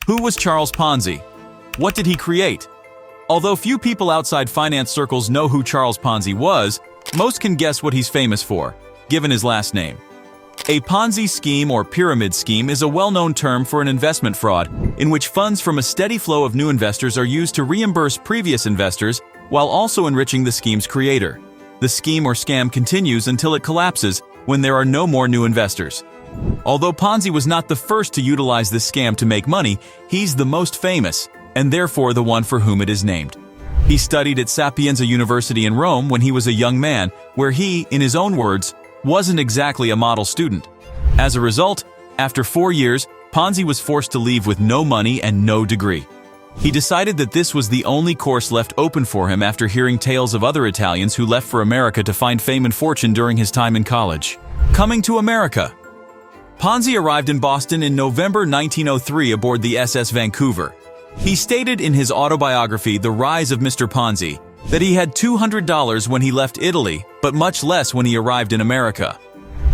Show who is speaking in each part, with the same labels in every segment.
Speaker 1: Who was Charles Ponzi? What did he create? Although few people outside finance circles know who Charles Ponzi was, most can guess what he's famous for, given his last name. A Ponzi scheme or pyramid scheme is a well-known term for an investment fraud in which funds from a steady flow of new investors are used to reimburse previous investors while also enriching the scheme's creator. The scheme or scam continues until it collapses when there are no more new investors. Although Ponzi was not the first to utilize this scam to make money, he's the most famous, and therefore the one for whom it is named. He studied at Sapienza University in Rome when he was a young man, where he, in his own words, wasn't exactly a model student. As a result, after 4 years, Ponzi was forced to leave with no money and no degree. He decided that this was the only course left open for him after hearing tales of other Italians who left for America to find fame and fortune during his time in college. Coming to America. Ponzi arrived in Boston in November 1903 aboard the SS Vancouver. He stated in his autobiography, The Rise of Mr. Ponzi, that he had $200 when he left Italy, but much less when he arrived in America.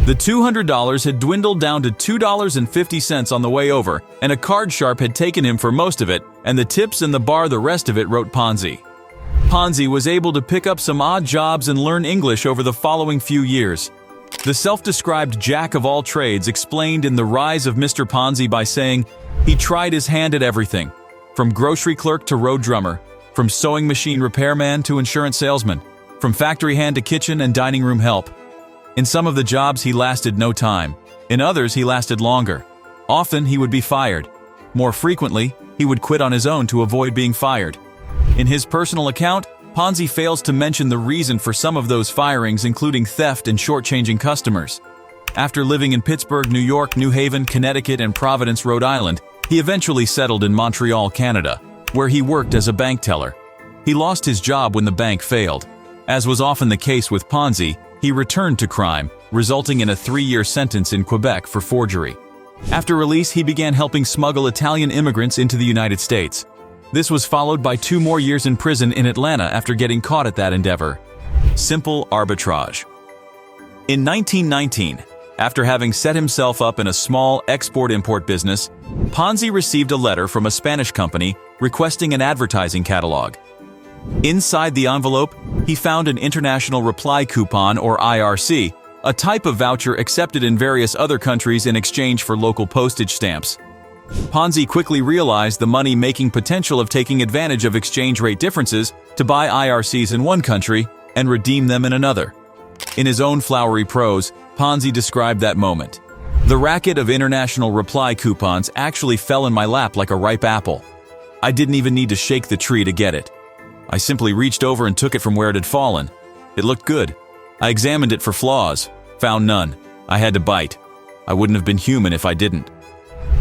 Speaker 1: The $200 had dwindled down to $2.50 on the way over, and a card sharp had taken him for most of it, and the tips and the bar the rest of it, wrote Ponzi. Ponzi was able to pick up some odd jobs and learn English over the following few years. The self-described jack of all trades explained in The Rise of Mr. Ponzi by saying, he tried his hand at everything, from grocery clerk to road drummer, from sewing machine repairman to insurance salesman, from factory hand to kitchen and dining room help. In some of the jobs he lasted no time, in others he lasted longer. Often he would be fired. More frequently, he would quit on his own to avoid being fired. In his personal account, Ponzi fails to mention the reason for some of those firings, including theft and shortchanging customers. After living in Pittsburgh, New York, New Haven, Connecticut, and Providence, Rhode Island, he eventually settled in Montreal, Canada, where he worked as a bank teller. He lost his job when the bank failed. As was often the case with Ponzi, he returned to crime, resulting in a 3-year sentence in Quebec for forgery. After release, he began helping smuggle Italian immigrants into the United States. This was followed by 2 more years in prison in Atlanta after getting caught at that endeavor. Simple arbitrage. In 1919, after having set himself up in a small export-import business, Ponzi received a letter from a Spanish company requesting an advertising catalog. Inside the envelope, he found an international reply coupon, or IRC, a type of voucher accepted in various other countries in exchange for local postage stamps. Ponzi quickly realized the money-making potential of taking advantage of exchange rate differences to buy IRCs in one country and redeem them in another. In his own flowery prose, Ponzi described that moment. The racket of international reply coupons actually fell in my lap like a ripe apple. I didn't even need to shake the tree to get it. I simply reached over and took it from where it had fallen. It looked good. I examined it for flaws, found none. I had to bite. I wouldn't have been human if I didn't.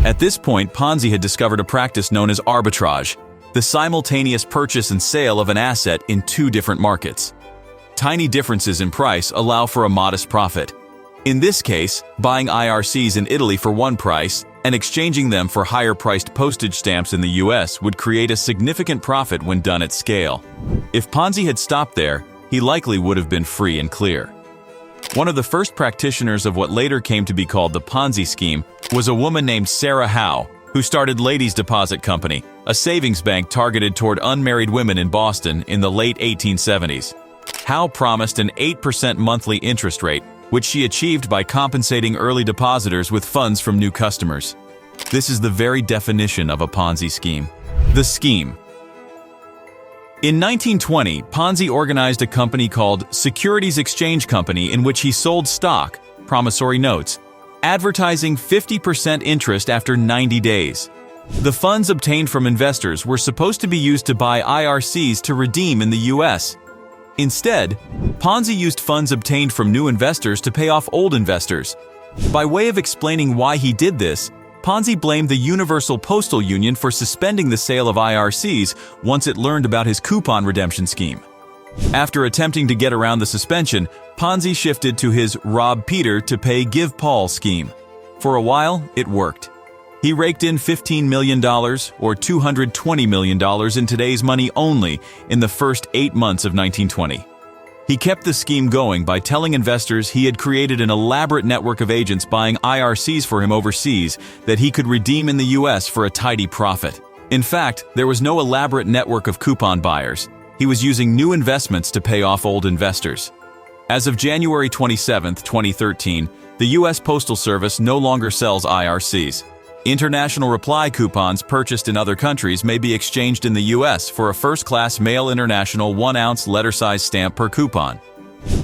Speaker 1: At this point, Ponzi had discovered a practice known as arbitrage, the simultaneous purchase and sale of an asset in 2 different markets. Tiny differences in price allow for a modest profit. In this case, buying IRCs in Italy for one price and exchanging them for higher-priced postage stamps in the US would create a significant profit when done at scale. If Ponzi had stopped there, he likely would have been free and clear. One of the first practitioners of what later came to be called the Ponzi scheme was a woman named Sarah Howe, who started Ladies Deposit Company, a savings bank targeted toward unmarried women in Boston in the late 1870s. Howe promised an 8% monthly interest rate, which she achieved by compensating early depositors with funds from new customers. This is the very definition of a Ponzi scheme. The scheme. In 1920, Ponzi organized a company called Securities Exchange Company in which he sold stock, promissory notes, advertising 50% interest after 90 days. The funds obtained from investors were supposed to be used to buy IRCs to redeem in the US. Instead, Ponzi used funds obtained from new investors to pay off old investors. By way of explaining why he did this, Ponzi blamed the Universal Postal Union for suspending the sale of IRCs once it learned about his coupon redemption scheme. After attempting to get around the suspension, Ponzi shifted to his rob Peter to pay give Paul scheme. For a while, it worked. He raked in $15 million, or $220 million in today's money only, in the first 8 months of 1920. He kept the scheme going by telling investors he had created an elaborate network of agents buying IRCs for him overseas that he could redeem in the US for a tidy profit. In fact, there was no elaborate network of coupon buyers. He was using new investments to pay off old investors. As of January 27, 2013, the US Postal Service no longer sells IRCs. International reply coupons purchased in other countries may be exchanged in the US for a first-class Mail International 1-ounce letter-size stamp per coupon.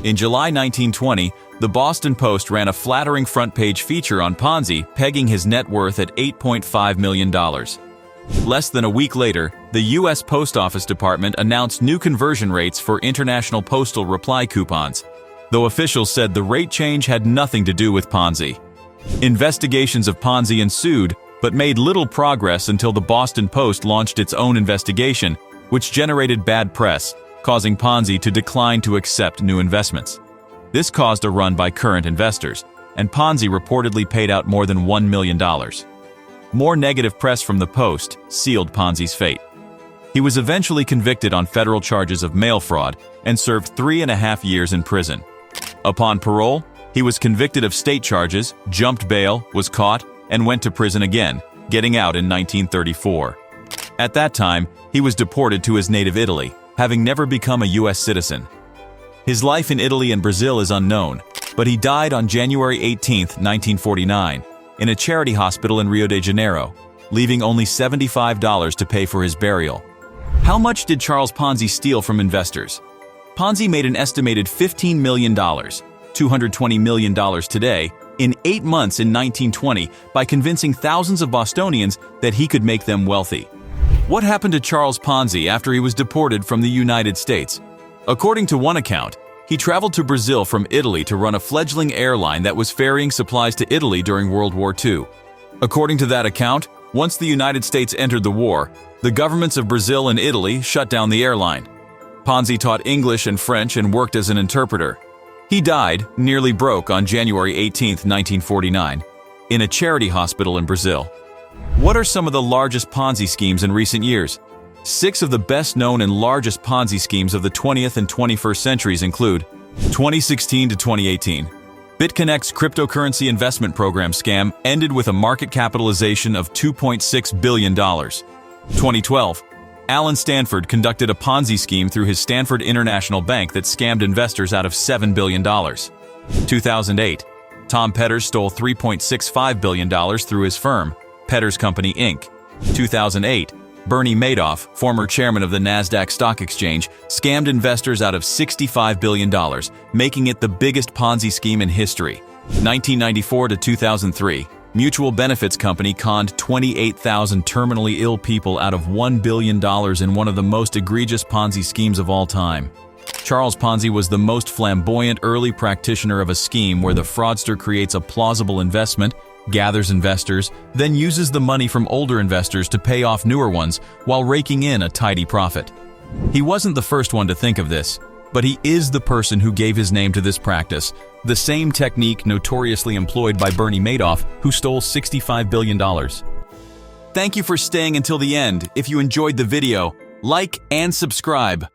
Speaker 1: In July 1920, the Boston Post ran a flattering front-page feature on Ponzi, pegging his net worth at $8.5 million. Less than a week later, the U.S. Post Office Department announced new conversion rates for international postal reply coupons, though officials said the rate change had nothing to do with Ponzi. Investigations of Ponzi ensued, but made little progress until the Boston Post launched its own investigation, which generated bad press, causing Ponzi to decline to accept new investments. This caused a run by current investors, and Ponzi reportedly paid out more than $1 million. More negative press from the Post sealed Ponzi's fate. He was eventually convicted on federal charges of mail fraud and served 3.5 years in prison. Upon parole, he was convicted of state charges, jumped bail, was caught, and went to prison again, getting out in 1934. At that time, he was deported to his native Italy, having never become a U.S. citizen. His life in Italy and Brazil is unknown, but he died on January 18, 1949, in a charity hospital in Rio de Janeiro, leaving only $75 to pay for his burial. How much did Charles Ponzi steal from investors? Ponzi made an estimated $15 million, $220 million today, in 8 months in 1920 by convincing thousands of Bostonians that he could make them wealthy. What happened to Charles Ponzi after he was deported from the United States? According to one account, he traveled to Brazil from Italy to run a fledgling airline that was ferrying supplies to Italy during World War II. According to that account, once the United States entered the war, the governments of Brazil and Italy shut down the airline. Ponzi taught English and French and worked as an interpreter. He died, nearly broke, on January 18, 1949, in a charity hospital in Brazil. What are some of the largest Ponzi schemes in recent years? 6 of the best-known and largest Ponzi schemes of the 20th and 21st centuries include 2016 to 2018. BitConnect's cryptocurrency investment program scam ended with a market capitalization of $2.6 billion. 2012. Alan Stanford conducted a Ponzi scheme through his Stanford International Bank that scammed investors out of $7 billion. 2008. Tom Petters stole $3.65 billion through his firm, Petters Company, Inc. 2008. Bernie Madoff, former chairman of the Nasdaq Stock Exchange, scammed investors out of $65 billion, making it the biggest Ponzi scheme in history. 1994 to 2003. Mutual Benefits Company conned 28,000 terminally ill people out of $1 billion in one of the most egregious Ponzi schemes of all time. Charles Ponzi was the most flamboyant early practitioner of a scheme where the fraudster creates a plausible investment, gathers investors, then uses the money from older investors to pay off newer ones while raking in a tidy profit. He wasn't the first one to think of this, but he is the person who gave his name to this practice, the same technique notoriously employed by Bernie Madoff, who stole $65 billion. Thank you for staying until the end. If you enjoyed the video, like and subscribe.